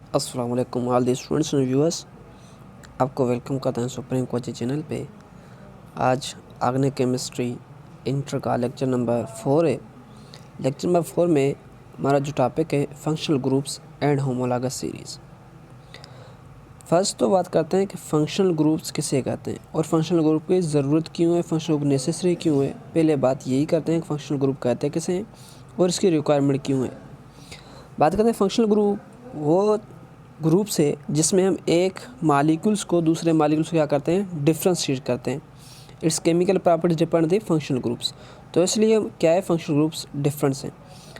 अस्सलाम वालेकुम all the students and viewers, आपको वेलकम करते हैं सुप्रीम कोचिंग चैनल पे। आज आग्नेय केमिस्ट्री इंटर का लेक्चर नंबर 4 है। लेक्चर नंबर 4 में हमारा जो टॉपिक है functional groups and homologous series. First तो बात करते हैं कि फंक्शनल ग्रुप्स किसे कहते हैं और फंक्शनल ग्रुप की ज़रूरत क्यों है, फंक्शनल ग्रुप नेसेसरी क्यों है। पहले बात यही करते हैं कि फंक्शनल ग्रुप कहते हैं किसे हैं और इसकी रिक्वायरमेंट क्यों है। बात करते हैं फंक्शनल ग्रुप वो ग्रुप से जिसमें हम एक मालिक्यूल्स को दूसरे मालिक्यूल्स को क्या करते हैं, डिफ्रेंशिएट करते हैं। It's chemical properties depend the functional groups. तो इसलिए क्या है, फंक्शनल ग्रुप्स डिफरेंस हैं।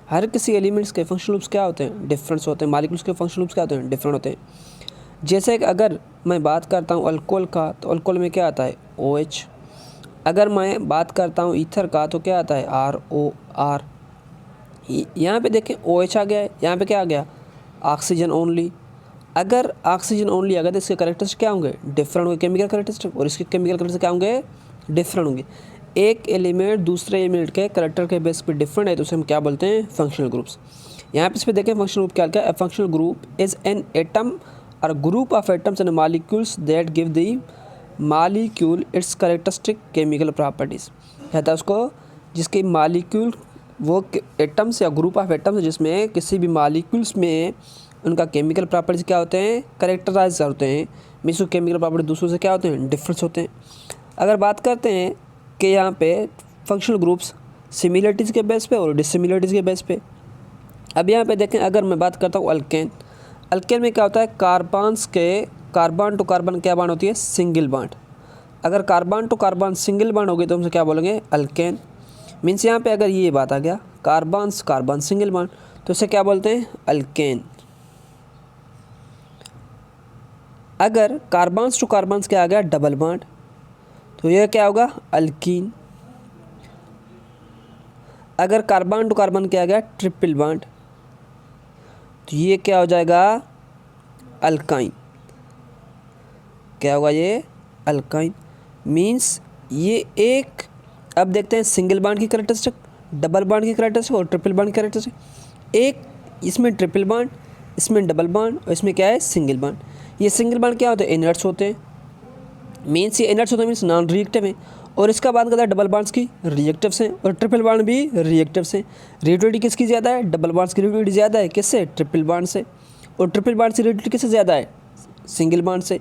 हर किसी एलिमेंट्स के फंक्शनल ग्रुप्स क्या होते हैं, डिफरेंस होते हैं। मालिक्यूल्स के फंक्शनल ग्रुप्स क्या होते हैं, डिफरेंट होते हैं। जैसे कि अगर मैं बात करता हूँ अल्कोहल का तो अल्कोहल में क्या आता है, OH। अगर मैं बात करता हूँ ईथर का तो क्या आता है, ROR। यहाँ पे देखें OH आ गया है, यहाँ पे क्या आ गया, ऑक्सीजन ओनली। अगर ऑक्सीजन ओनली आ गया तो इसके कैरेक्टरिस्टिक क्या होंगे, डिफरेंट होंगे कैमिकल कैरेक्टरिस्टिक, और इसके केमिकल कैरेक्टरिस्टिक क्या होंगे, डिफरेंट होंगे। एक एलिमेंट दूसरे एलिमेंट के कैरेक्टर के बेस पे डिफरेंट है तो उसे हम क्या बोलते हैं, फंक्शनल ग्रुप्स। यहाँ पे इस पर देखें फंक्शनल ग्रुप क्या है। Functional group is an atom और group of atoms and molecules that give the molecule its characteristic chemical properties. कहता है उसको जिसके मॉलिक्यूल वो एटम्स या ग्रुप ऑफ एटम्स जिसमें किसी भी मॉलिक्यूल्स में उनका केमिकल प्रॉपर्टीज क्या होते हैं, करेक्टराइज होते हैं। मीन्स केमिकल प्रॉपर्टी दूसरों से क्या होते हैं, डिफरेंस होते हैं। अगर बात करते हैं कि यहाँ पे फंक्शनल ग्रुप्स सिमिलरिटीज़ के बेस पे और डिसिमिलरिटीज़ के बेस पे। अब यहाँ पे देखें, अगर मैं बात करता हूँ अल्केन, अल्केन में क्या होता है, कार्बन्स के कार्बन टू कार्बन क्या बांड होती है, सिंगल बांड। अगर carbon to carbon single bond होगी तो हम क्या बोलेंगे, अल्केन। मीन्स यहाँ पे अगर ये बात आ गया कार्बन्स कार्बन सिंगल बांड तो इसे क्या बोलते हैं, अल्केन। अगर कार्बन्स टू कार्बन्स क्या आ गया, डबल बांड, तो यह क्या होगा, अल्कीन। अगर कार्बन टू कार्बन क्या आ गया, ट्रिपल बांड, तो ये क्या हो जाएगा, अल्काइन। क्या होगा ये, अल्काइन। मीन्स ये एक, अब देखते हैं सिंगल बांड की कैरेक्टरिस्टिक, डबल बांड की कैरेक्टरिस्टिक और ट्रिपल बांड की कैरेक्टरिस्टिक। एक इसमें ट्रिपल बांड, इसमें डबल बांड और इसमें क्या है, सिंगल बांड। ये सिंगल बांड क्या होते हैं, इनर्ट्स होते हैं। मीन्स ये इनर्ट्स होते हैं, मीन्स नॉन रिएक्टिव है। और इसका बात करता है डबल बांड्स की, रिएक्टिव्स हैं, और ट्रिपल बांड भी रिएक्टिव्स हैं। रिएक्टिविटी किसकी ज़्यादा है, डबल बांड्स की रिएक्टिविटी ज़्यादा है किससे, ट्रिपल बांड से। और ट्रिपल बांड की रिएक्टिविटी किससे ज़्यादा है, सिंगल बांड से।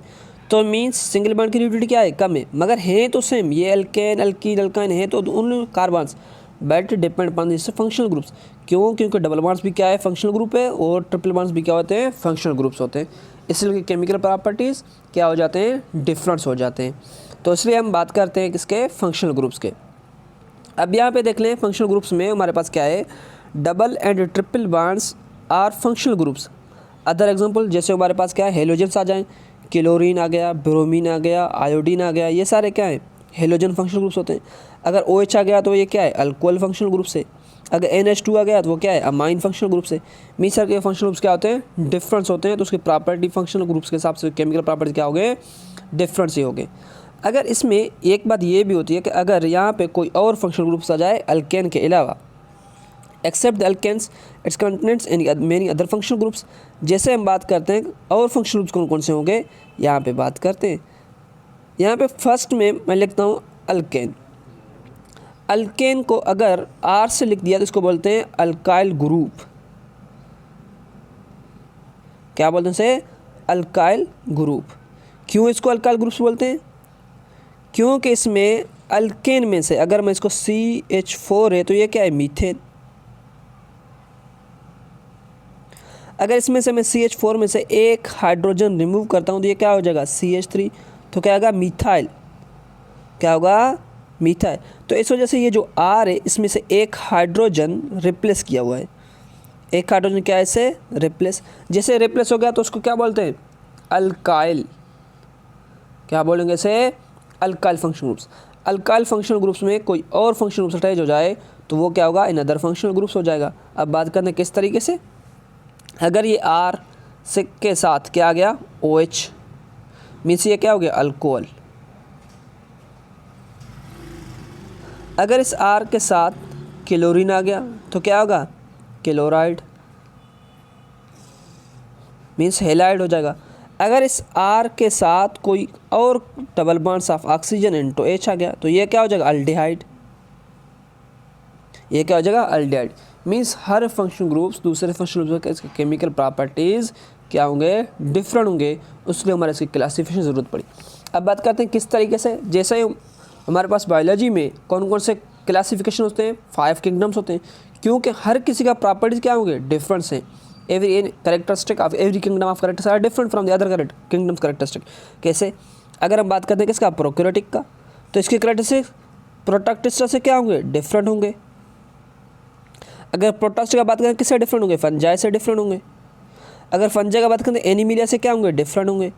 तो मीन्स सिंगल बांड की रिएक्टिविटी क्या है, कम है, मगर हैं तो सेम। ये अल्केन अल्कीन अल्काइन है तो उन carbons, but depend upon this functional groups. क्यों, क्योंकि डबल बांड्स भी क्या है, फंक्शनल ग्रुप है, और ट्रिपल बांड्स भी क्या होते हैं, फंक्शनल ग्रुप्स होते हैं। इसलिए केमिकल प्रॉपर्टीज़ क्या हो जाते हैं, डिफरेंस हो जाते हैं। तो इसलिए हम बात करते हैं किसके, फंक्शनल ग्रुप्स के। अब यहाँ पे देख लें फंक्शनल ग्रुप्स में हमारे पास क्या है, double and triple bonds are functional groups. Other example जैसे हमारे पास क्या है, हेलोजन्स आ जाएं, क्लोरीन आ गया, ब्रोमीन आ गया, आयोडीन आ गया, ये सारे क्या है, हेलोजन फंक्शनल ग्रुप्स होते हैं। अगर OH आ गया तो ये क्या है, अल्कोहल फंक्शनल ग्रुप से। अगर NH2 आ गया तो वो क्या है, अमाइन फंक्शनल ग्रुप से। मीन्स सर के फंक्शनल ग्रुप्स क्या होते हैं, डिफरेंस होते हैं। तो उसकी प्रॉपर्टी फंक्शनल ग्रुप्स के हिसाब से केमिकल प्रॉपर्टी क्या हो गए, डिफरेंस ही हो गए। अगर इसमें एक बात ये भी होती है कि अगर यहाँ पे कोई और फंक्शनल ग्रुप्स आ जाए अल्केन के अलावा, except the alkanes its contents and many other functional groups. जैसे हम बात करते हैं और फंक्शनल ग्रुप्स कौन कौन से होंगे, यहाँ पे बात करते हैं। यहाँ पे फर्स्ट में मैं लिखता हूँ अल्केन। अल्केन को अगर R से लिख दिया तो इसको बोलते हैं अल्काइल ग्रुप। क्या बोलते हैं इसे, अल्काइल ग्रुप। क्यों इसको अल्काइल ग्रुप्स बोलते हैं, क्योंकि इसमें अल्केन में से अगर मैं इसको CH4 है तो ये क्या है, मीथेन। अगर इसमें से मैं CH4 में से एक हाइड्रोजन रिमूव करता हूँ तो ये क्या हो जाएगा, CH3। तो क्या होगा, मिथाइल। क्या होगा, मिथाइल। तो इस वजह से ये जो R है इसमें से एक हाइड्रोजन रिप्लेस किया हुआ है। एक हाइड्रोजन क्या है, इसे रिप्लेस। जैसे रिप्लेस हो गया तो उसको क्या बोलते हैं, अल्काइल। क्या बोलेंगे इसे, alkyl functional groups. Alkyl functional groups में कोई और फंक्शनल ग्रुप्स अटैच हो जाए तो वो क्या होगा, इन अदर फंक्शनल ग्रुप्स हो जाएगा। अब बात करते हैं किस तरीके से। अगर ये R से के साथ क्या आ गया, OH, मीन्स ये क्या हो गया, अल्कोहल। अगर इस R के साथ क्लोरीन आ गया तो क्या होगा, क्लोराइड। मीन्स हेलाइड हो जाएगा। अगर इस R के साथ कोई और double bonds of oxygen into H आ गया तो ये क्या हो जाएगा, अल्डिहाइड। ये क्या हो जाएगा, अल्डिहाइड। मीन्स हर फंक्शन ग्रुप्स दूसरे फंक्शन ग्रुप्स के इसके केमिकल प्रॉपर्टीज़ क्या होंगे, डिफरेंट होंगे, उसके लिए हमारे इसकी क्लासिफिकेशन ज़रूरत पड़ी। अब बात करते हैं किस तरीके से, जैसे हमारे पास बायोलॉजी में कौन कौन से क्लासिफिकेशन होते हैं, 5 किंगडम्स होते हैं, क्योंकि हर किसी का प्रॉपर्टीज़ क्या होंगे, डिफरेंस हैं। Every characteristic of every kingdom of characters are different from the other kingdoms characteristic. कैसे, अगर हम बात करते हैं किसका, प्रोकैरियोटिक का, तो इसके कैरेक्टरिस्टिक प्रोटोक्टिस्टा से क्या होंगे, डिफरेंट होंगे। अगर प्रोटोस्ट का बात करें किससे डिफरेंट होंगे, फंजाई से डिफरेंट होंगे। अगर फंजाई का बात करें तो एनिमिलिया से क्या होंगे, डिफरेंट होंगे।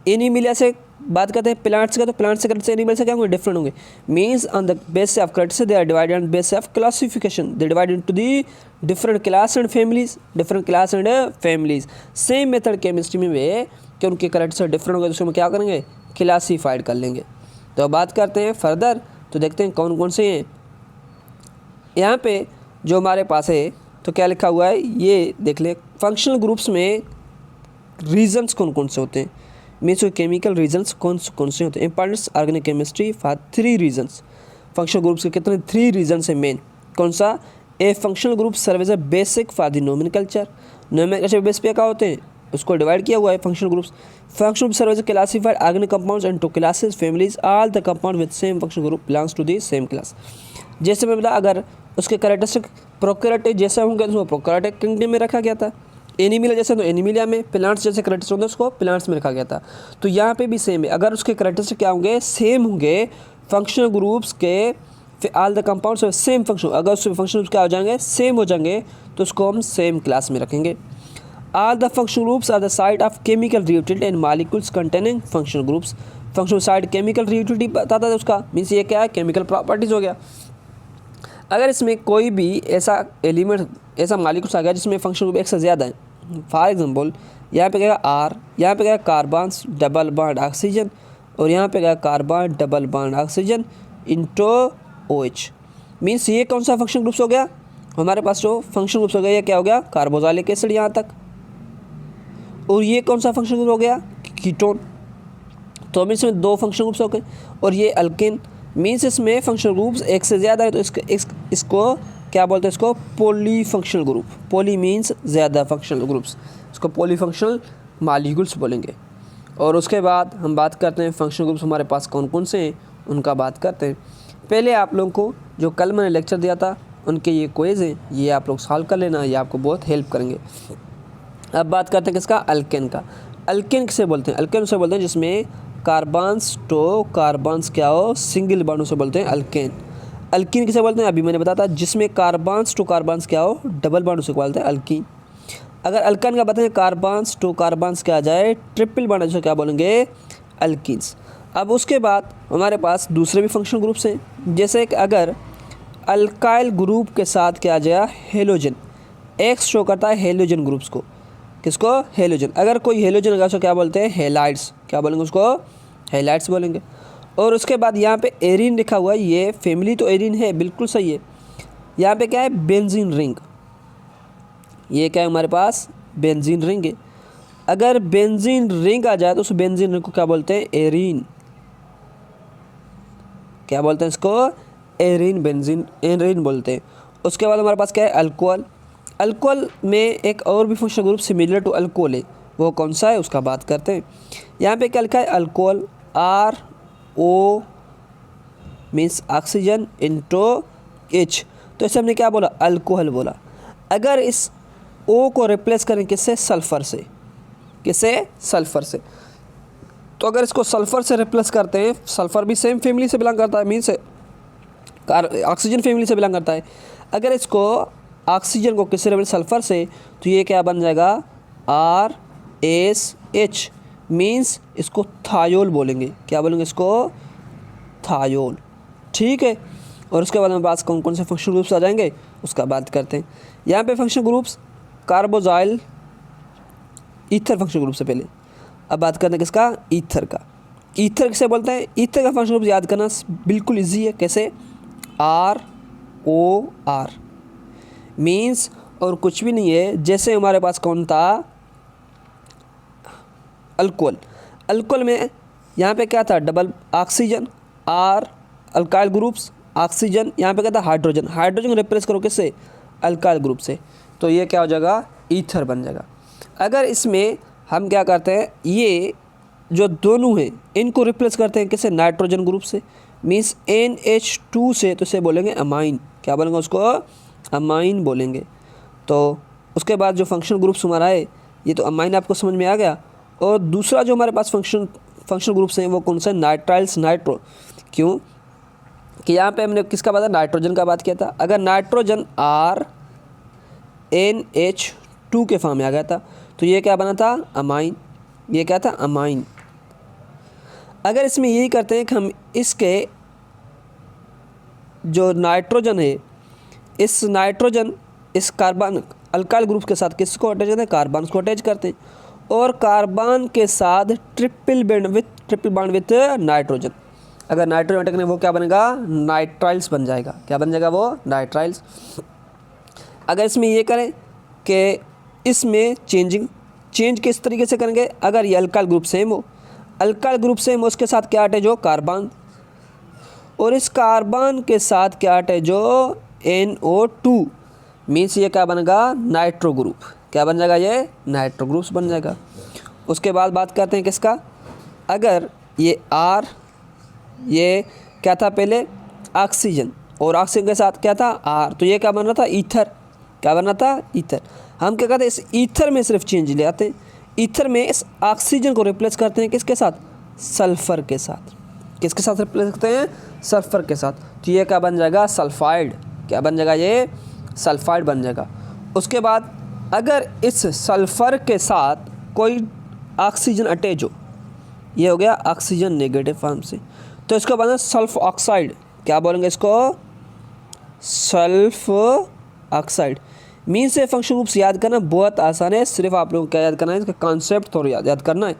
एनिमिलिया से बात करते हैं प्लांट्स का, तो प्लांट्स से करते हैं एनिमल से क्या होंगे, डिफरेंट होंगे। Means on the basis of characteristics they are divided on basis of classification, they divide into the different class and families, different class and families. Same method chemistry में वे कि उनके कैरेक्टरिस्टिक्स डिफरेंट होंगे तो उसको हम क्या करेंगे, क्लासीफाइड कर लेंगे। तो अब बात करते हैं फर्दर, तो देखते हैं कौन कौन से हैं। यहाँ पे जो हमारे पास है तो क्या लिखा हुआ है, ये देख लें। फंक्शनल ग्रुप्स में रीजन्स कौन कौन से होते हैं, मीन्स केमिकल रीजन्स कौन से होते हैं। Importance organic chemistry for 3 reasons. Functional groups के कितने, 3 रीजन्स हैं मेन। कौन सा, a functional group serve as a basic for the nomenclature. Nomenclature base पे क्या होते हैं, उसको डिवाइड किया हुआ है functional groups. Functional group serve as a classified organic compounds into classes families, all the compound with same functional group belongs to the same class. जैसे मैं बोला, अगर उसके कैरेक्टरिस्टिक प्रोकैरियोटिक जैसा होंगे तो उसको प्रोकैरियोटिक किंगडम में रखा गया था। एनिमिलिया जैसे तो एनिमिलिया में, प्लांट्स जैसे कैरेक्टरिस्टिक होंगे उसको प्लांट्स में रखा गया था। तो यहाँ पे भी सेम है, अगर उसके कैरेक्टरिस्टिक क्या होंगे, सेम होंगे फंक्शनल ग्रुप्स के, all the compounds same function, अगर उसके फंक्शन ग्रुप्स क्या हो जाएंगे, सेम हो जाएंगे, तो उसको हम सेम क्लास में रखेंगे। All the functional groups are the site of chemical reactant and molecules containing functional groups. Functional site chemical reactivity बताता है उसका, मीन्स ये क्या है, केमिकल प्रॉपर्टीज हो गया। अगर इसमें कोई भी ऐसा एलिमेंट, ऐसा मॉलिक्यूल्स आ गया जिसमें फंक्शनल ग्रुप एक से ज़्यादा है, फॉर एग्जांपल यहाँ पे क्या आर, यहाँ पे क्या कार्बन्स डबल बॉन्ड ऑक्सीजन, और यहाँ पे क्या carbon double bond oxygen into OH। Means ये कौन सा फंक्शन ग्रुप्स हो गया, हमारे पास जो फंक्शन ग्रुप्स हो गया, ये क्या हो गया, कार्बोक्सिलिक एसिड यहाँ तक। और ये कौन सा फंक्शन ग्रुप हो गया, कीटोन। तो मीन्स इसमें 2 फंक्शन ग्रुप्स हो गए। और ये अल्केन, मीन्स इसमें फंक्शनल ग्रुप्स एक से ज़्यादा है, तो इसको क्या बोलते हैं, इसको poly functional group. Poly means ज़्यादा फंक्शनल ग्रुप्स, इसको पॉली फंक्शनल मॉलिक्यूल्स बोलेंगे। और उसके बाद हम बात करते हैं फंक्शनल ग्रुप्स हमारे पास कौन कौन से हैं, उनका बात करते हैं। पहले आप लोगों को जो कल मैंने लेक्चर दिया था उनके ये क्विज़ हैं, ये आप लोग सॉल्व कर लेना, ये आपको बहुत हेल्प करेंगे। अब बात करते हैं किसका, अल्केन का। अल्केन किसे बोलते हैं, अल्केन उसे बोलते हैं जिसमें कार्बन्स टू कार्बन्स क्या हो, सिंगल बॉन्ड, उसे बोलते हैं अल्केन। अल्कीन किसे बोलते हैं, अभी मैंने बताया था, जिसमें कार्बन्स टू कार्बन्स क्या हो, डबल बॉन्ड, उसे बोलते हैं अल्कीन। अगर अल्कान का बताएं, कार्बन्स टू कार्बन्स क्या आ जाए, ट्रिपल बॉन्ड, उसे क्या बोलेंगे, अल्कीन्स। अब उसके बाद हमारे पास दूसरे भी फंक्शनल ग्रुप्स हैं, जैसे कि अगर अल्काइल ग्रुप के साथ क्या आ जाए, हेलोजन, एक्स शो करता है हेलोजन ग्रुप्स को, किसको, हेलोजन। अगर कोई हेलोजन होगा उसको क्या बोलते हैं, हेलाइड्स, क्या बोलेंगे उसको, हेलाइड्स बोलेंगे। और उसके बाद यहाँ पे एरीन लिखा हुआ है, ये फैमिली तो एरीन है, बिल्कुल सही है। यहाँ पे क्या है, बेंजीन रिंग, ये क्या है हमारे पास, बेंजीन रिंग है। अगर बेंजीन रिंग आ जाए तो उस बेंजीन रिंग को क्या बोलते हैं, एरीन, क्या बोलते हैं इसको, एरीन, बेंजीन एरीन बोलते हैं। उसके बाद हमारे पास क्या है, अल्कोहल। अल्कोहल में एक और भी functional group similar to alcohol है, वो कौन सा है उसका बात करते हैं। यहाँ पे क्या लिखा है, alcohol, RO means oxygen into H, तो इसे हमने क्या बोला, अल्कोहल बोला। अगर इस O को रिप्लेस करें किससे, सल्फ़र से, किससे, सल्फ़र से, तो अगर इसको सल्फ़र से रिप्लेस करते हैं, सल्फ़र भी सेम फैमिली से बिलोंग करता है, मीन्स ऑक्सीजन फैमिली से बिलोंग करता है। अगर इसको ऑक्सीजन को किससे रिप्लेस, सल्फ़र से, तो ये क्या बन जाएगा, RSH, मीन्स इसको थायोल बोलेंगे, क्या बोलेंगे इसको, थायोल, ठीक है। और उसके बाद हमारे पास कौन कौन से फंक्शनल ग्रुप्स आ जाएंगे उसका बात करते हैं। यहाँ पे functional groups carboxyl, ether functional group से पहले, अब बात करते हैं किसका, ईथर का। ईथर किसे बोलते हैं, ईथर का फंक्शनल ग्रुप याद करना बिल्कुल ईजी है, कैसे, ROR मीन्स और कुछ भी नहीं है, जैसे हमारे पास कौन था, अल्कोहल। अल्कोहल में यहाँ पे क्या था, double oxygen, R alkyl groups, oxygen, यहाँ पे क्या था हाइड्रोजन, हाइड्रोजन को रिप्लेस करो किससे, अल्काइल ग्रुप से, तो ये क्या हो जाएगा, ईथर बन जाएगा। अगर इसमें हम क्या करते हैं, ये जो दोनों हैं इनको रिप्लेस करते हैं किससे, नाइट्रोजन ग्रुप से, मीन्स NH2 से, तो इसे बोलेंगे अमाइन, क्या बोलेंगे उसको, अमाइन बोलेंगे। तो उसके बाद जो फंक्शनल ग्रुप्स हमारा है, ये तो अमाइन आपको समझ में आ गया। और दूसरा जो हमारे पास फंक्शनल ग्रुप्स हैं वो कौन सा है, नाइट्राइल्स, नाइट्रो। क्यों कि यहाँ पे हमने किसका बात, नाइट्रोजन का बात किया था। अगर नाइट्रोजन RNH2 के फॉर्म में आ गया था तो ये क्या बना था, अमाइन, ये क्या था, अमाइन। अगर इसमें यही करते हैं कि हम इसके जो नाइट्रोजन है, इस नाइट्रोजन इस कार्बन अल्काइल ग्रुप के साथ किसको अटैच करते हैं, कार्बन को अटैच करते हैं, और कार्बन के साथ ट्रिपल बॉन्ड विथ नाइट्रोजन। अगर नाइट्रोजन अटैक ने वो क्या बनेगा, नाइट्राइल्स बन जाएगा, क्या बन जाएगा वो, नाइट्राइल्स। अगर इसमें ये करें कि इसमें चेंज किस तरीके से करेंगे, अगर ये अल्काइल ग्रुप सेम हो, अल्काइल ग्रुप सेम हो, उसके साथ क्या अटैच हो, कार्बन, और इस कार्बन के साथ क्या अटैच हो, NO2, मीन्स ये क्या बनेगा, नाइट्रो ग्रुप, क्या बन जाएगा, ये नाइट्रो ग्रुप्स बन जाएगा। उसके बाद बात करते हैं किसका, अगर ये R, ये क्या था पहले, ऑक्सीजन, और ऑक्सीजन के साथ क्या था, R, तो ये क्या बन रहा था, ईथर, क्या बन रहा था, ईथर। हम क्या कहते हैं, इस ईथर में सिर्फ चेंज ले आते हैं, ईथर में इस ऑक्सीजन को रिप्लेस करते हैं किसके साथ, सल्फर के साथ, किसके साथ रिप्लेस करते हैं, सल्फर के साथ, तो ये क्या बन जाएगा, सल्फाइड, क्या बन जाएगा, ये सल्फाइड बन जाएगा। उसके बाद अगर इस सल्फर के साथ कोई ऑक्सीजन अटैच हो, ये हो गया ऑक्सीजन नेगेटिव फॉर्म से, तो इसको बना सल्फ ऑक्साइड, क्या बोलेंगे इसको, सल्फ ऑक्साइड। मीन से फंक्शन ग्रुप्स याद करना बहुत आसान है, सिर्फ आप लोगों को क्या याद करना है, इसका कॉन्सेप्ट थोड़ा याद करना है।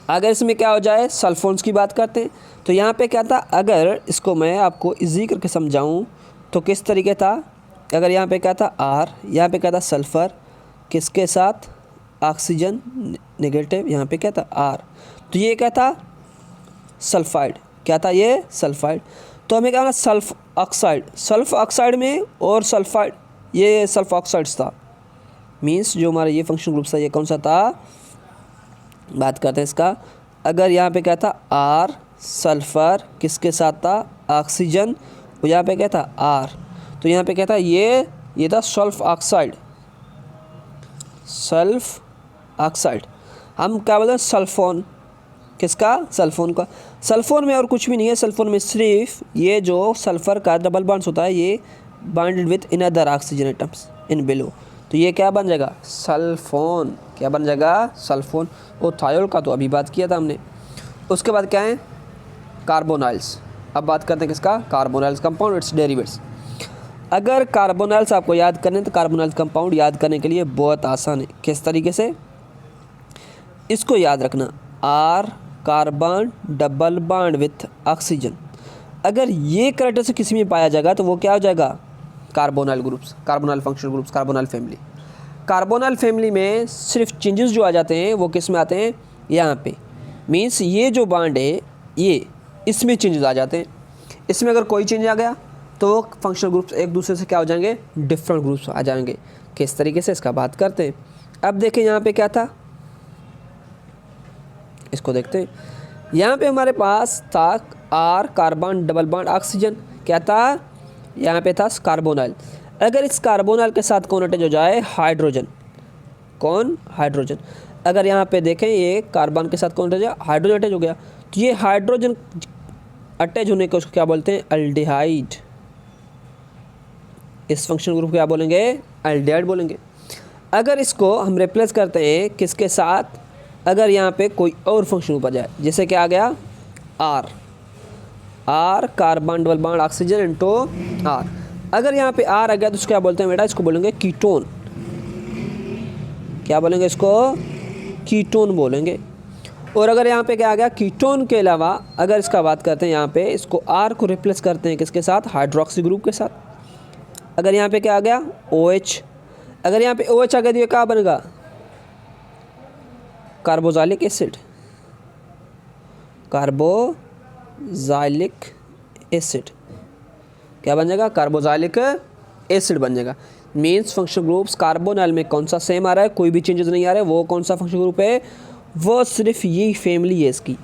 अगर इसमें क्या हो जाए, सल्फोन्स की बात करते हैं, तो यहाँ पे क्या था, अगर इसको मैं आपको इजी करके समझाऊँ तो किस तरीके था, अगर यहाँ पे क्या था R, यहाँ पे क्या था सल्फ़र, किसके साथ, ऑक्सीजन नेगेटिव, यहाँ पे क्या था R, तो ये क्या था, सल्फाइड, क्या था ये, सल्फाइड। तो हमें क्या ना, सल्फ ऑक्साइड में और सल्फाइड, ये सल्फ ऑक्साइड्स था, मीन्स जो हमारा ये फंक्शन ग्रुप था, ये कौन सा था, बात करते हैं इसका। अगर यहाँ पे क्या था R, सल्फ़र, किसके साथ था, ऑक्सीजन, और यहाँ पे क्या था R, तो यहाँ पे क्या था, ये था सल्फ ऑक्साइड। हम क्या बोलते हैं, सल्फोन, किसका, सल्फोन का। सल्फोन में और कुछ भी नहीं है, सल्फोन में सिर्फ ये जो सल्फ़र का डबल बॉन्ड्स होता है, ये bonded with another oxygen atoms in below, तो ये क्या बन जाएगा, सल्फोन, क्या बन जाएगा, सल्फोन। और थायोल का तो अभी बात किया था हमने। उसके बाद क्या है, कार्बोनाइल्स। अब बात करते हैं किसका, कार्बोनाइल्स कंपाउंड, इट्स डेरिवेट्स। अगर कार्बोनाइल्स आपको याद करने तो कार्बोनाइल्स कंपाउंड याद करने के लिए बहुत आसान है, किस तरीके से, इसको याद रखना, R, carbon double bond with oxygen, अगर ये करैक्टरिस्टिक किसी में पाया जाएगा तो वो क्या हो जाएगा, carbonyl groups, carbonyl functional groups, carbonyl family. Carbonyl family में सिर्फ चेंजेस जो आ जाते हैं वो किस में आते हैं, यहाँ पे, मीन्स ये जो बॉन्ड है ये, इसमें चेंजेस आ जाते हैं। इसमें अगर कोई चेंज आ गया तो फंक्शनल ग्रुप्स एक दूसरे से क्या हो जाएंगे, डिफरेंट ग्रुप्स आ जाएंगे। किस तरीके से, इसका बात करते हैं। अब देखें यहाँ पे क्या था, इसको देखते हैं। यहाँ पे हमारे पास था R, carbon double bond oxygen, क्या था, यहाँ पे था कार्बोनाइल। अगर इस कार्बोनाइल के साथ कौन अटैच हो जाए, हाइड्रोजन, कौन, हाइड्रोजन। अगर यहाँ पे देखें ये कार्बन के साथ कौन अटैच है, हाइड्रोजन अटैच हो गया, तो ये हाइड्रोजन अटैच होने को उसको क्या बोलते हैं, एल्डिहाइड। इस फंक्शन ग्रुप को क्या बोलेंगे, एल्डिहाइड बोलेंगे। अगर इसको हम रिप्लेस करते हैं किसके साथ, अगर यहाँ पे कोई और फंक्शन ग्रुप आ जाए, जैसे क्या आ गया, R carbon double bond oxygen into R। अगर यहाँ पे R आ गया तो उसको क्या बोलते हैं बेटा, इसको बोलेंगे कीटोन, क्या बोलेंगे इसको, कीटोन बोलेंगे। और अगर यहाँ पे क्या आ गया, कीटोन के अलावा अगर इसका बात करते हैं, यहाँ पे इसको R को रिप्लेस करते हैं किसके साथ, हाइड्रोक्सी ग्रुप के साथ। अगर यहाँ पे क्या आ गया, OH, अगर यहाँ पे OH आ गया तो ये क्या बनेगा, कार्बोजाइलिक एसिड, कार्बोजाइलिक एसिड क्या बन जाएगा, कार्बोजाइलिक एसिड बन जाएगा। मीन्स फंक्शनल ग्रुप्स कार्बोनाइल में कौन सा सेम आ रहा है, कोई भी चेंजेस नहीं आ रहा है। वो कौन सा फंक्शनल ग्रुप है, वो सिर्फ ये फैमिली है इसकी,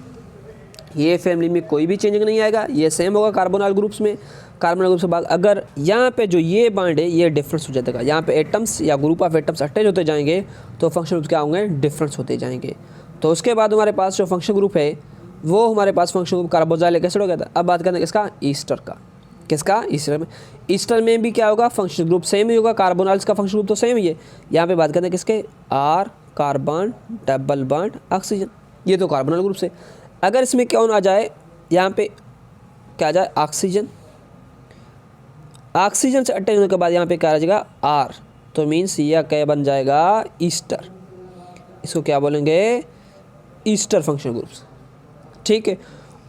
ये फैमिली में कोई भी चेंजिंग नहीं आएगा, ये सेम होगा कार्बोनाइल ग्रुप्स में। कार्बोनाइल ग्रुप्स के बाद अगर यहाँ पे जो ये बॉन्ड है ये डिफरेंस हो जाएगा, यहाँ पे एटम्स या ग्रुप ऑफ एटम्स अटैच होते जाएंगे तो फंक्शनल ग्रुप क्या होंगे, डिफरेंस होते जाएंगे। तो उसके बाद हमारे पास जो फंक्शनल ग्रुप है वो हमारे पास फंक्शनल ग्रुप कार्बोजाइलिक एसिड हो गया था। अब बात करते हैं किसका, ईस्टर का। किसका, ईस्टर में। ईस्टर में भी क्या होगा, फंक्शनल ग्रुप सेम ही होगा, कार्बोनाइल्स का फंक्शनल ग्रुप तो सेम ही है। यहाँ पे बात करते हैं किसके, R carbon double bond oxygen, ये तो कार्बोनाइल ग्रुप से। अगर इसमें कौन आ जाए, यहाँ पे क्या आ जाए, ऑक्सीजन, ऑक्सीजन से अटैच होने के बाद यहाँ पे क्या आ जाएगा, आर, तो मीन्स यह क्या बन जाएगा, ईस्टर। इसको क्या बोलेंगे, ईस्टर फंक्शनल ग्रुप्स, ठीक है।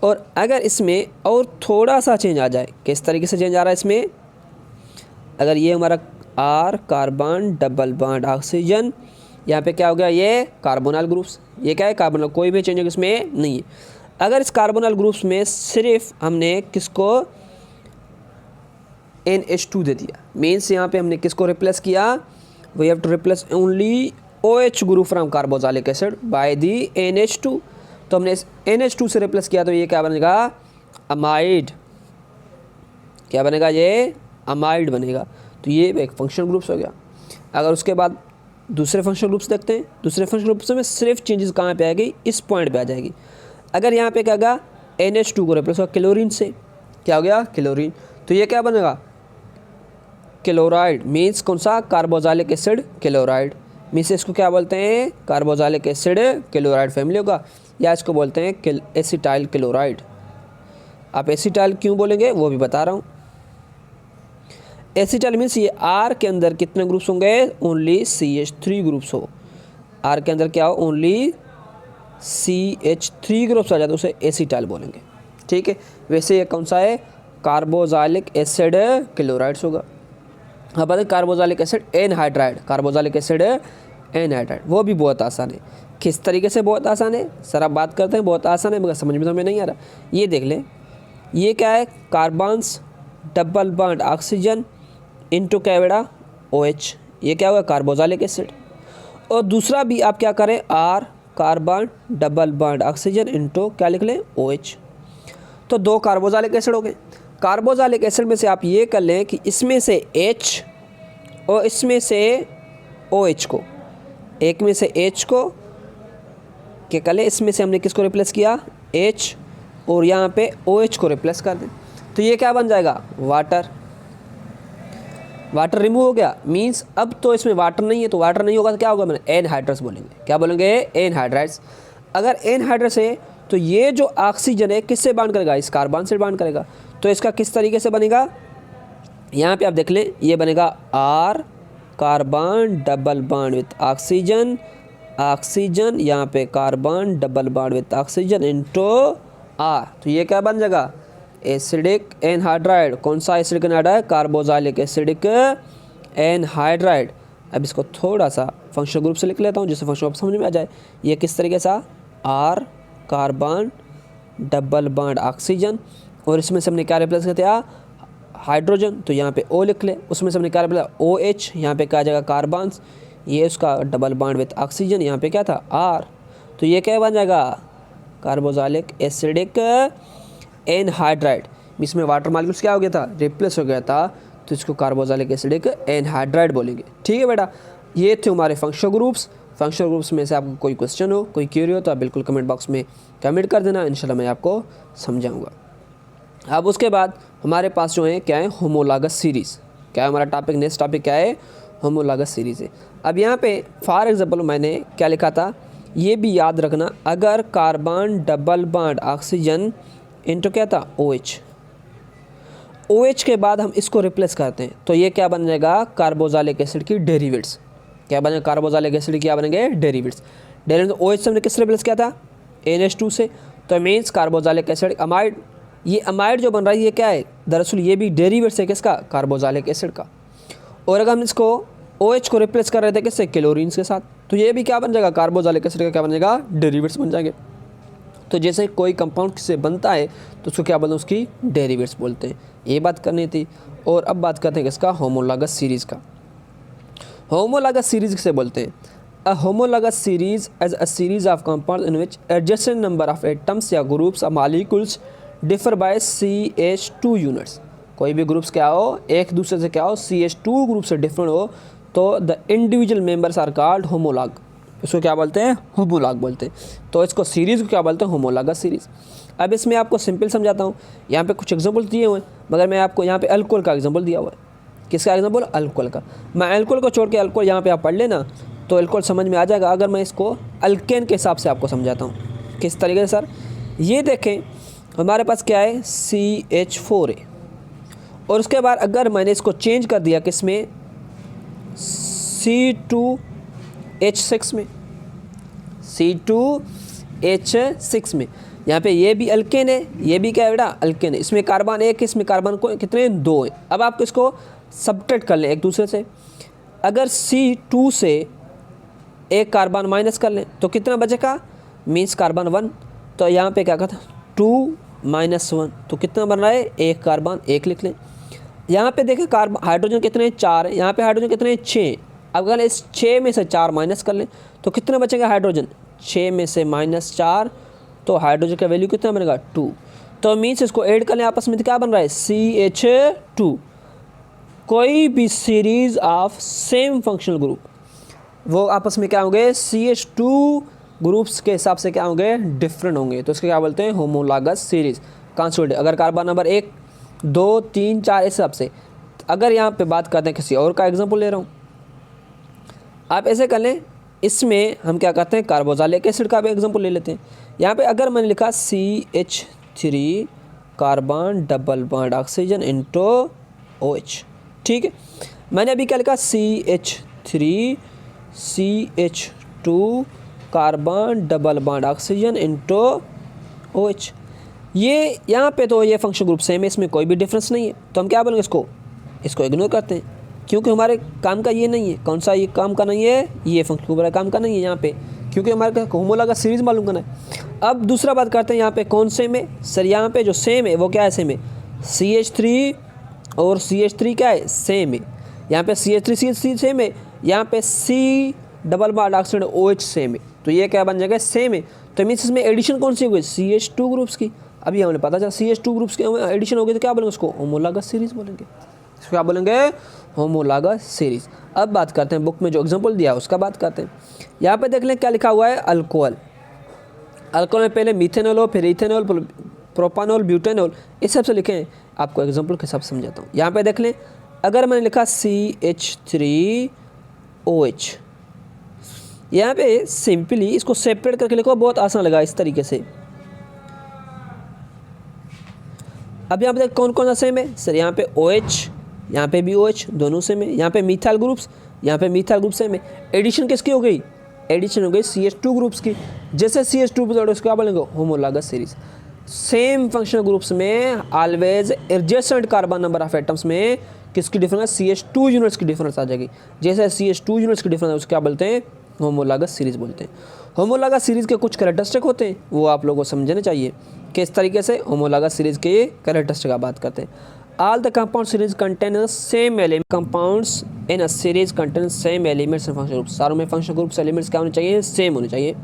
और अगर इसमें और थोड़ा सा चेंज आ जाए, किस तरीके से चेंज आ रहा है इसमें, अगर ये हमारा R carbon double bond oxygen, यहाँ पे क्या हो गया, ये कार्बोनाइल ग्रुप्स, ये क्या है, कार्बोनाइल, कोई भी चेंज इसमें नहीं है। अगर इस कार्बोनाइल ग्रुप्स में सिर्फ हमने किसको NH2 दे दिया, मीन्स यहाँ पे हमने किसको रिप्लेस किया, we have to replace only OH group from carboxylic acid by the NH2। तो हमने इस NH2 से रिप्लेस किया तो ये क्या बनेगा, अमाइड, क्या बनेगा, ये अमाइड बनेगा। तो ये एक फंक्शनल ग्रुप्स हो गया। अगर उसके बाद दूसरे फंक्शनल ग्रुप्स देखते हैं, दूसरे फंक्शनल ग्रुप्स में सिर्फ चेंजेस कहाँ पे आएगी, इस पॉइंट पे आ जाएगी। अगर यहाँ पे क्या होगा, NH2 को रिप्लेस होगा क्लोरीन से, क्या हो गया, क्लोरीन, तो ये क्या बनेगा, क्लोराइड, मीन्स कौन सा, कार्बोजाइलिक एसिड क्लोराइड, मीन्स इसको क्या बोलते हैं, कार्बोजाइलिक एसिड क्लोराइड फैमिली होगा, या इसको बोलते हैं एसिटाइल क्लोराइड। आप एसिटाइल क्यों बोलेंगे वो भी बता रहा हूँ। एसिटाइल मीन्स ये आर के अंदर कितने ग्रुप्स होंगे, ओनली CH3 ग्रुप्स हो, आर के अंदर क्या हो, ओनली CH3 ग्रुप्स आ जाते, उसे एसिटाइल बोलेंगे, ठीक है। वैसे ये कौन सा है, कार्बोजाइलिक एसिड क्लोराइड्स होगा। अब बात है carboxylic acid anhydride, carboxylic acid anhydride, वो भी बहुत आसान है। किस तरीके से बहुत आसान है, सर आप बात करते हैं बहुत आसान है मगर समझ में तो हमें नहीं आ रहा। ये देख लें, ये क्या है, carbons double bond oxygen into क्या बेटा, OH, ये क्या होगा, कार्बोजाइलिक एसिड। और दूसरा भी आप क्या करें, R carbon double bond oxygen into क्या लिख लें, OH। तो दो कार्बोजाइलिक एसिड हो गए। कार्बोजाइलिक एसिड में से आप ये कर लें कि इसमें से H और इसमें से OH को, एक में से H को क्या कर लें, इसमें से हमने किसको रिप्लेस किया, H, और यहाँ पे OH को रिप्लेस कर दें, तो ये क्या बन जाएगा, वाटर। वाटर रिमूव हो गया, मीन्स अब तो इसमें वाटर नहीं है, तो वाटर नहीं होगा तो क्या होगा, मैंने एनहाइड्रस बोलेंगे, क्या बोलेंगे, एनहाइड्राइड्स। अगर एनहाइड्रस है तो ये जो ऑक्सीजन है किससे बांड करेगा, इस कार्बन से बांड करेगा। तो इसका किस तरीके से बनेगा, यहाँ पे आप देख लें, ये बनेगा R carbon double bond with oxygen, oxygen यहाँ पे carbon double bond with oxygen into R, तो ये क्या बन जाएगा, एसिडिक एनहाइड्राइड। कौन सा acidic anhydride, carboxylic acidic anhydride. अब इसको थोड़ा सा फंक्शनल ग्रुप से लिख लेता हूँ जिससे फंक्शनल ग्रुप समझ में आ जाए। ये किस तरीके से, R carbon double bond oxygen, और इसमें से हमने क्या रिप्लेस करते हैं, हाइड्रोजन, तो यहाँ पे O लिख ले। उसमें से हमने क्या रिप्लेस, OH, यहाँ पे क्या आ जाएगा, कार्बन्स, ये उसका डबल बॉन्ड विथ ऑक्सीजन, यहाँ पे क्या था, आर, तो ये क्या बन जाएगा, कार्बोजाइलिक एसिडिक एनहाइड्राइड। इसमें वाटर मॉलिक्यूल्स क्या हो गया था, रिप्लेस हो गया था, तो इसको कार्बोजाइलिक एसिडिक एनहाइड्राइड बोलेंगे, ठीक है बेटा। ये थे हमारे फंक्शनल ग्रुप्स। फंक्शनल ग्रुप्स में से आपको कोई क्वेश्चन हो, कोई क्यूरी हो तो आप बिल्कुल कमेंट बॉक्स में कमेंट कर देना, इंशाल्लाह मैं आपको समझाऊंगा। अब उसके बाद हमारे पास जो है क्या है, होमोलॉगस सीरीज़। क्या है हमारा टॉपिक, नेक्स्ट टॉपिक क्या है, होमोलॉगस सीरीज़ है। अब यहाँ पे फॉर एग्जांपल मैंने क्या लिखा था, ये भी याद रखना, अगर carbon double bond oxygen into क्या था, OH, OH के बाद हम इसको रिप्लेस करते हैं तो ये क्या बन जाएगा, कार्बोजाइलिक एसिड की डेरिवेट्स। क्या बनेगा, कार्बोजाइलिक एसिड क्या बनेंगे, डेरिवेट्स। डेरिवेट्स OH से हमने किससे रिप्लेस किया था, NH2 से, तो मीन्स कार्बोजाइलिक एसिड अमाइड। ये अमाइड जो बन रहा है ये क्या है, दरअसल ये भी डेरिवेट्स है किसका, कार्बोजाइलिक एसिड का। और अगर हम इसको OH को रिप्लेस कर रहे थे किससे, क्लोरीन के साथ, तो ये भी क्या बन जाएगा, कार्बोक्सिलिक एसिड का क्या बन जाएगा, डेरिवेट्स बन जाएंगे। तो जैसे कोई कंपाउंड से बनता है तो उसको क्या बोलते हैं, उसकी डेरिवेट्स बोलते हैं। ये बात करनी थी। और अब बात करते हैं किसका, होमोलॉगस सीरीज़ का। होमोलॉगस सीरीज़ किसे बोलते हैं, a homologous series as a series of compound in which adjacent number of atoms या groups of molecules differ by CH2 units. कोई भी ग्रुप्स क्या हो, एक दूसरे से क्या हो, CH2 ग्रुप से डिफरेंट हो, तो the individual members are called homologue. इसको क्या बोलते हैं, होमोलॉग बोलते हैं। तो इसको सीरीज़ को क्या बोलते हैं, होमोलॉगस सीरीज़। अब इसमें आपको सिंपल समझाता हूँ। यहाँ पे कुछ एग्जांपल दिए हुए हैं, मगर मैं आपको यहाँ पे अल्कोहल का एग्जांपल दिया हुआ है। किसका एग्जांपल, अल्कोहल का। मैं अल्कोहल को छोड़ के अल्कोहल यहाँ पे आप पढ़ लेना तो अल्कोहल समझ में आ जाएगा। अगर मैं इसको अल्केन के हिसाब से आपको समझाता हूँ, किस तरीके से सर, ये देखें हमारे पास क्या है, CH4 है, और उसके बाद अगर मैंने इसको चेंज कर दिया किस में, C2H6 में, C2H6 में। यहाँ पे ये भी अल्केन है, ये भी क्या है बेटा, अल्केन है। इसमें कार्बन एक है, इसमें कार्बन को कितने, 2 है। अब आप इसको सब्ट्रैक्ट कर लें एक दूसरे से। अगर C2 से एक कार्बन माइनस कर लें तो कितना बचेगा, मीन्स कार्बन 1। तो यहाँ पे क्या कहता है, 2 - 1, तो कितना बन रहा है, एक कार्बन 1 लिख लें। यहाँ पे देखें कार्बन हाइड्रोजन कितने, 4 है। यहाँ पे हाइड्रोजन कितने, 6। अब अगर इस 6 में से 4 माइनस कर लें तो कितना बचेगा हाइड्रोजन, 6 में से -4, तो हाइड्रोजन का वैल्यू कितना बनेगा, 2। तो मीन्स इसको ऐड कर लें आपस में, तो क्या बन रहा है, CH2। कोई भी series of same functional group, वो आपस में क्या होंगे, CH2 ग्रुप्स के हिसाब से क्या होंगे, डिफरेंट होंगे। तो इसके क्या बोलते हैं, होमोलॉगस सीरीज। कॉन्स्टिट्यूएंट अगर कार्बन नंबर 1, 2, 3, 4 इस हिसाब से। अगर यहाँ पे बात करते हैं किसी और का एग्जांपल ले रहा हूँ, आप ऐसे कर लें, इसमें हम क्या कहते हैं, कार्बोक्सिलिक एसिड का भी एग्जांपल ले लेते हैं। यहाँ पे अगर मैंने लिखा CH3 carbon double bond oxygen into OH, ठीक है। मैंने अभी क्या लिखा, CH3 CH2 carbon double bond oxygen into OH। ये यहाँ पे तो ये फंक्शन ग्रुप सेम है, इसमें कोई भी डिफरेंस नहीं है। तो हम क्या बोलेंगे, इसको इग्नोर करते हैं, क्योंकि हमारे काम का ये नहीं है। कौन सा ये काम का नहीं है, ये फंक्शन ग्रुप काम का नहीं है यहाँ पे, क्योंकि हमारे होमोलॉगस सीरीज मालूम करना है। अब दूसरा बात करते हैं, यहाँ पे कौन सेम है सर, यहाँ पे जो सेम है वो क्या है, सेम है। CH3 और CH3 क्या है, सेम है। यहाँ पे CH3 सेम है, यहाँ पे C double bond oxygen OH same है। तो ये क्या बन जाएगा, सेम है। तो मीन्स इसमें एडिशन कौन सी हुई, CH2 ग्रुप्स की। अभी हमें पता चला CH2 ग्रुप्स की एडिशन हो गई, तो क्या बोलेंगे उसको, होमोलॉगस सीरीज बोलेंगे। इसको क्या बोलेंगे, होमोलॉगस सीरीज। अब बात करते हैं, बुक में जो एग्जांपल दिया है उसका बात करते हैं। यहाँ पे देख लें क्या लिखा हुआ है, अल्कोहल। अल्कोहल में पहले मीथेनॉल हो, फिर इथेनॉल, प्रोपानॉल, ब्यूटेनॉल, इस सब से लिखे हैं। आपको एग्जांपल के हिसाब से समझाता हूँ। यहाँ पे देख लें, अगर मैंने लिखा CH3OH, यहाँ पे सिंपली इसको सेपरेट करके लिखो, बहुत आसान लगा इस तरीके से। अब यहाँ पे कौन कौन सा सेम है सर, यहाँ पे OH, यहाँ पे भी OH, दोनों सेम है। यहाँ पे मिथाइल ग्रुप्स, यहाँ पे मिथाइल ग्रुप सेम है। एडिशन किसकी हो गई, एडिशन हो गई CH2 ग्रुप्स की। जैसे CH2 उसको क्या बोलेंगे, homologous series. Same functional groups में always adjacent carbon number of atoms में किसकी डिफरेंस, CH2 यूनिट्स की डिफरेंस आ जाएगी। जैसे CH2 यूनिट्स की डिफरेंस उसको क्या बोलते हैं, होमोलॉगस सीरीज बोलते हैं। होमोलॉगस सीरीज के कुछ कैरेक्टरिस्टिक होते हैं, वो आप लोगों को समझने चाहिए। किस तरीके से होमोलॉगस सीरीज के कैरेक्टरिस्टिक का बात करते हैं। All the compound series contain same element, compounds in a series contain same elements and function groups. सारों में फंक्शन ग्रुप्स एलिमेंट्स क्या होने चाहिए, सेम होने चाहिए।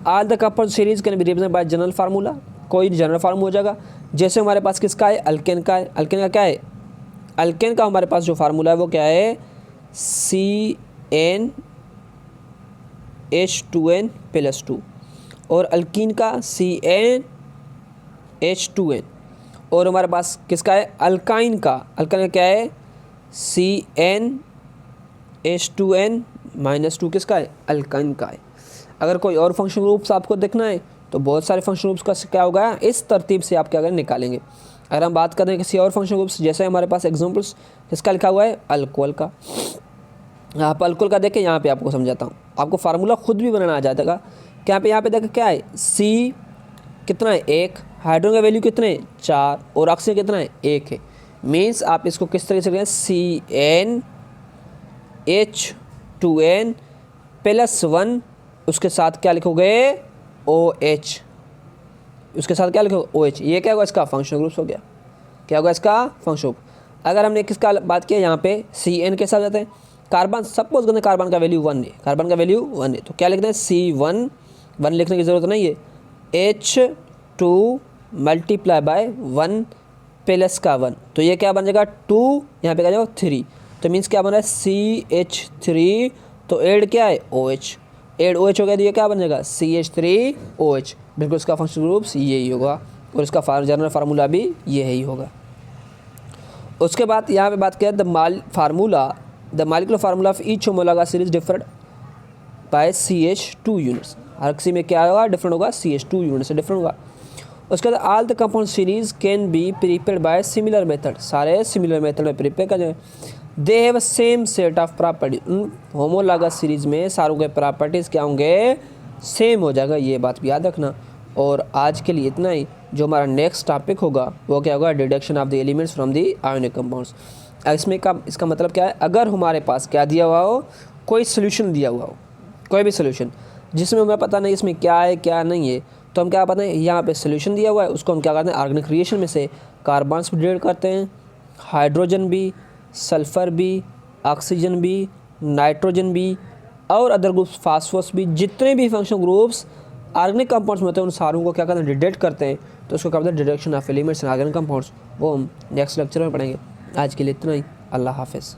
All the compound series can be represented by general formula, कोई general formula हो जाएगा। जैसे हमारे पास किसका है, अल्केन का है। अल्केन का क्या है, अल्केन का हमारे पास जो फार्मूला है वो क्या है, CnH2n+2, और अल्कीन का CnH2n। और हमारे पास किसका है, अल्काइन का, अल्काइन का क्या है, CnH2n-2 किसका है, अल्काइन का है। अगर कोई और फंक्शन ग्रुप्स आपको देखना है तो बहुत सारे फंक्शन ग्रुप्स का क्या होगा, इस तरतीब से आप क्या करें, निकालेंगे। अगर हम बात करें किसी और फंक्शन ग्रुप्स, जैसे हमारे पास एग्जांपल्स किसका लिखा हुआ है, अल्कोहल का। आप अल्कोहल का देखें, यहाँ पे आपको समझाता हूँ, आपको फार्मूला खुद भी बनाना आ जाएगा। क्या पे यहाँ पे देखें क्या है, C कितना है, 1, हाइड्रोजन का वैल्यू कितने है, 4, और ऑक्सीजन कितना है, 1 है। मीन्स आप इसको किस तरीके से करें, CnH2n+ +1 उसके साथ क्या लिखोगे OH, उसके साथ क्या लिखोगे OH। ये क्या होगा इसका फंक्शनल ग्रुप्स हो गया, क्या होगा इसका फंक्शनल ग्रुप। अगर हमने किसका बात किया यहाँ पे CN के साथ जाते हैं, कार्बन सपोज करते हैं कार्बन का वैल्यू 1 है, कार्बन का वैल्यू 1 है, तो क्या लिखते हैं C1, 1 लिखने की ज़रूरत नहीं है, H2 मल्टीप्लाई बाय 1 प्लस का 1, तो ये क्या बन जाएगा 2, यहाँ पे क्या जाएगा 3, तो मीन्स क्या बन रहा है CH3, तो एड क्या है OH, एड OH हो गया, तो ये क्या बन जाएगा CH3OH, बिल्कुल इसका फंक्शनल ग्रुप्स यही होगा और इसका जनरल फार्मूला भी यही होगा। उसके बाद यहाँ पे बात करें the molecular formula of each homologous series different by CH2 units, हर किसी में क्या होगा डिफरेंट होगा, CH2 यूनिट से डिफरेंट होगा। उसके बाद all the compound series can be prepared by similar method, सारे सिमिलर मेथड में प्रिपेयर कर जाए। They have same set of property, उन होमोलॉगस सीरीज में सारों के प्रॉपर्टीज़ क्या होंगे सेम हो जाएगा, ये बात भी याद रखना। और आज के लिए इतना ही, जो हमारा नेक्स्ट टॉपिक होगा वो क्या होगा deduction of the elements from the ionic compounds. इसमें का इसका मतलब क्या है, अगर हमारे पास क्या दिया हुआ हो, कोई सोल्यूशन दिया हुआ हो, कोई भी सोल्यूशन जिसमें हमें पता नहीं इसमें क्या है क्या नहीं है, तो हम क्या पता है यहाँ पे सोल्यूशन दिया हुआ है, उसको हम क्या करते हैं ऑर्गेनिक रिएक्शन में से कार्बन्स भी डिवाइड करते हैं, हाइड्रोजन भी, सल्फर भी, ऑक्सीजन भी, नाइट्रोजन भी और अदर ग्रुप्स फास्फोरस भी, जितने भी फंक्शनल ग्रुप्स ऑर्गेनिक कंपाउंड्स में होते हैं उन सारों को क्या करते हैं डिडक्ट करते हैं, तो उसको क्या कहते हैं deduction of elements in organic compounds, वो हम नेक्स्ट लेक्चर में पढ़ेंगे। आज के लिए इतना ही, अल्लाह हाफिज़।